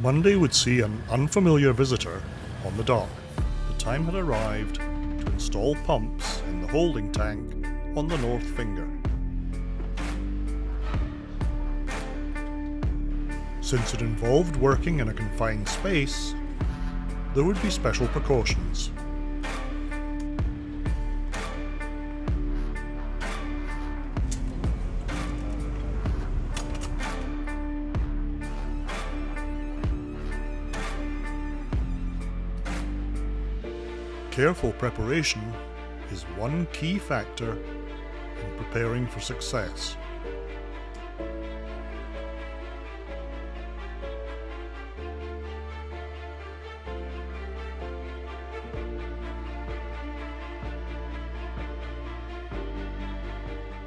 Monday would see an unfamiliar visitor on the dock. The time had arrived to install pumps in the holding tank on the north finger. Since it involved working in a confined space, there would be special precautions. Careful preparation is one key factor in preparing for success.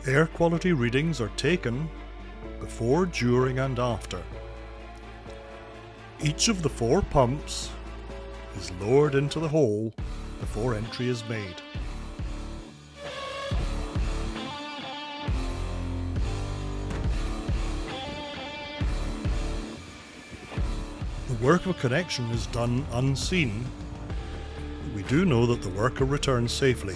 Air quality readings are taken before, during and after. Each of the 4 pumps is lowered into the hole before entry is made. The work of connection is done unseen, but we do know that the worker returns safely.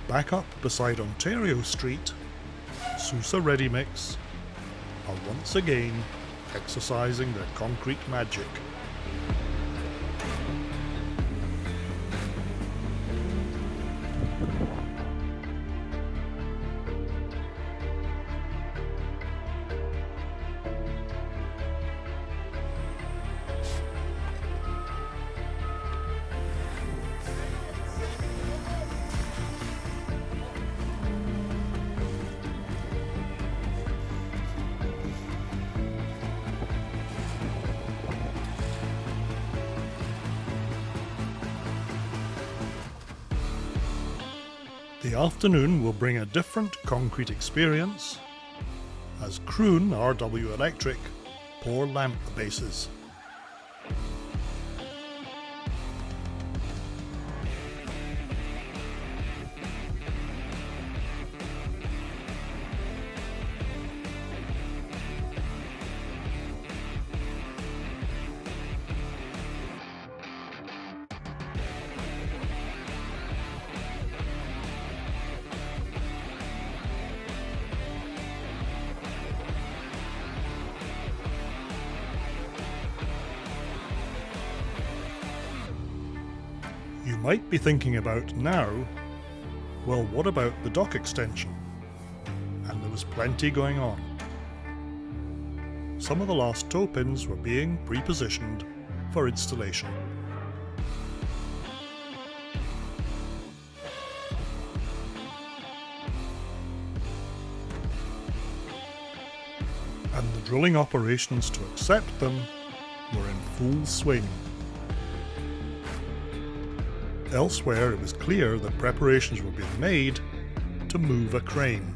Back up beside Ontario Street, Sousa Ready Mix are once again exercising their concrete magic. The afternoon will bring a different concrete experience as Kroon RW Electric pour lamp bases. You might be thinking about now, well, what about the dock extension? And there was plenty going on. Some of the last toe pins were being pre-positioned for installation. And the drilling operations to accept them were in full swing. Elsewhere, it was clear that preparations were being made to move a crane.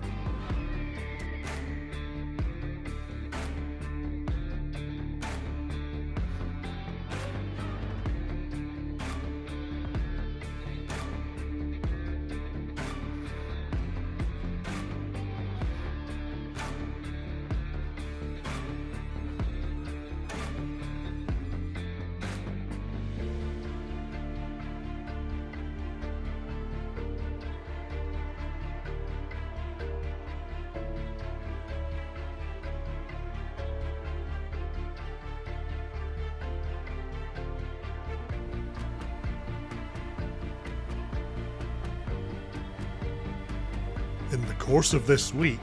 In the course of this week,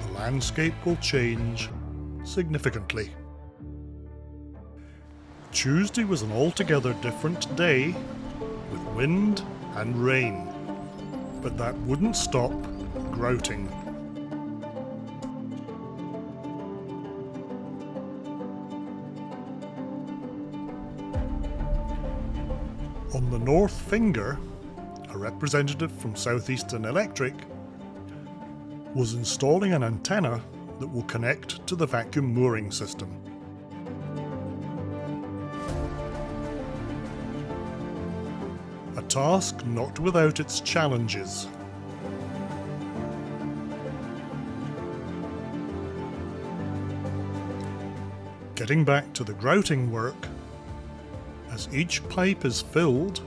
the landscape will change significantly. Tuesday was an altogether different day, with wind and rain, but that wouldn't stop grouting. On the north finger, a representative from Southeastern Electric was installing an antenna that will connect to the vacuum mooring system. task not without its challenges. Getting back to the grouting work, as each pipe is filled,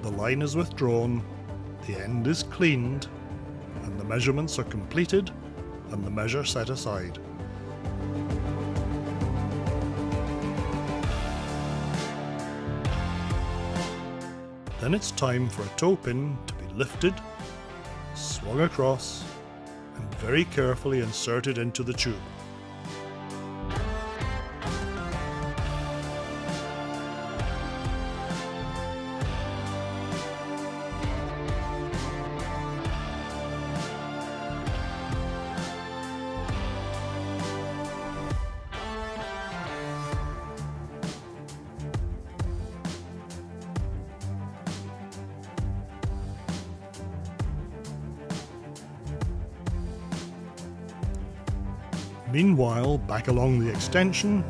the line is withdrawn, the end is cleaned, and the measurements are completed and the measure set aside. Then it's time for a toe pin to be lifted, swung across, and very carefully inserted into the tube. Meanwhile, back along the extension,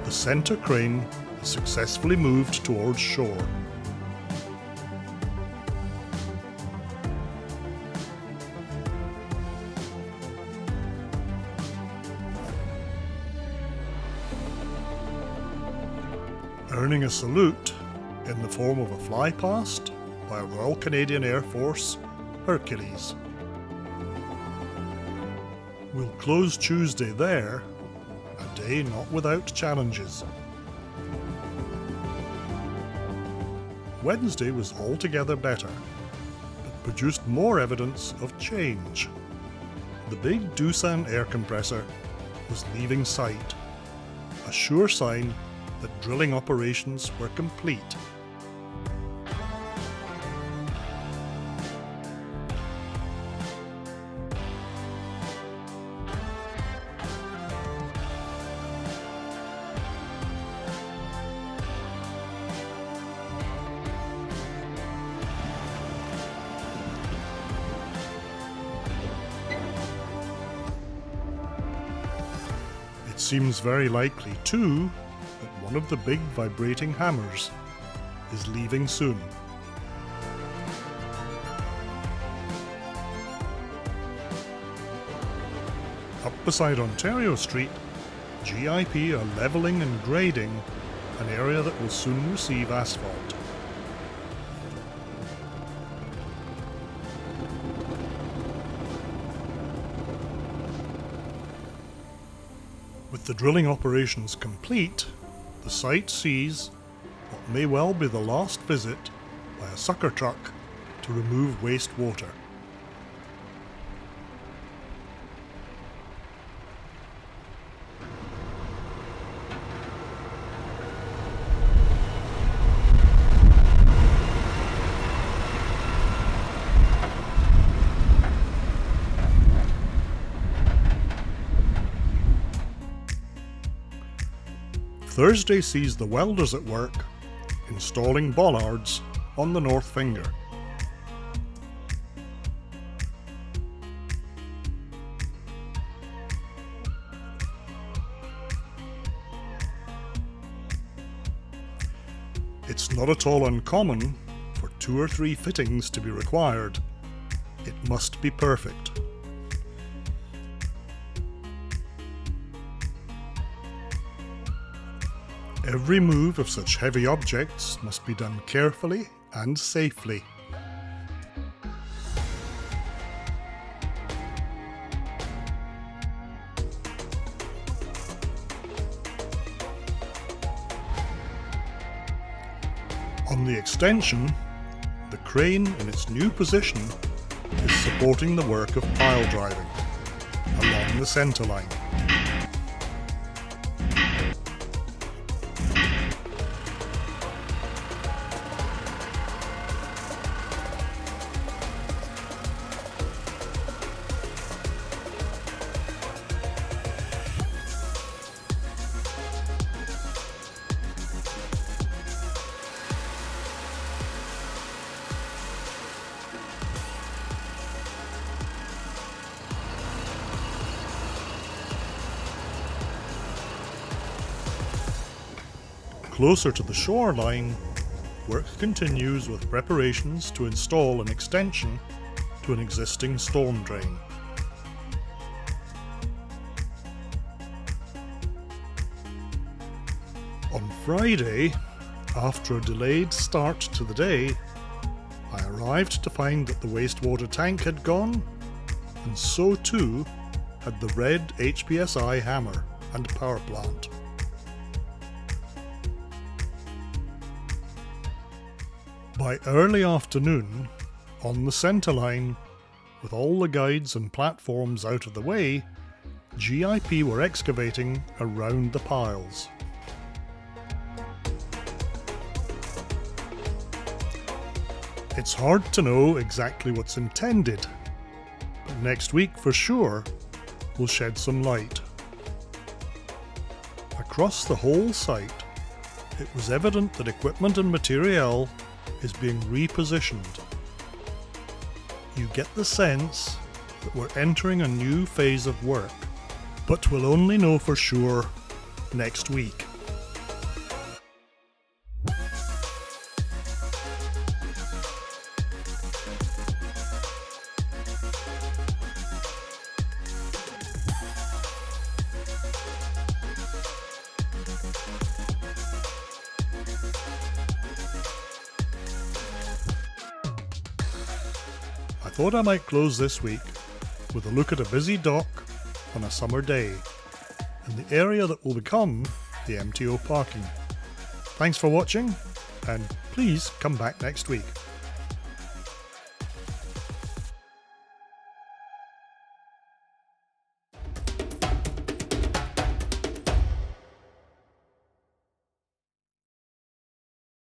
the centre crane is successfully moved towards shore. Earning a salute in the form of a fly past by a Royal Canadian Air Force Hercules. We'll close Tuesday there, a day not without challenges. Wednesday was altogether better, but produced more evidence of change. The big Doosan air compressor was leaving sight, a sure sign that drilling operations were complete. It seems very likely, too, that one of the big vibrating hammers is leaving soon. Up beside Ontario Street, GIP are levelling and grading an area that will soon receive asphalt. With the drilling operations complete, the site sees what may well be the last visit by a sucker truck to remove wastewater. Thursday sees the welders at work installing bollards on the north finger. It's not at all uncommon for 2 or 3 fittings to be required. It must be perfect. Every move of such heavy objects must be done carefully and safely. On the extension, the crane in its new position is supporting the work of pile driving along the centre line. Closer to the shoreline, work continues with preparations to install an extension to an existing storm drain. On Friday, after a delayed start to the day, I arrived to find that the wastewater tank had gone, and so too had the red HPSI hammer and power plant. By early afternoon, on the centre line, with all the guides and platforms out of the way, GIP were excavating around the piles. It's hard to know exactly what's intended, but next week for sure will shed some light. Across the whole site, it was evident that equipment and material is being repositioned. You get the sense that we're entering a new phase of work, but we'll only know for sure next week. I thought I might close this week with a look at a busy dock on a summer day in the area that will become the MTO parking. Thanks for watching, and please come back next week.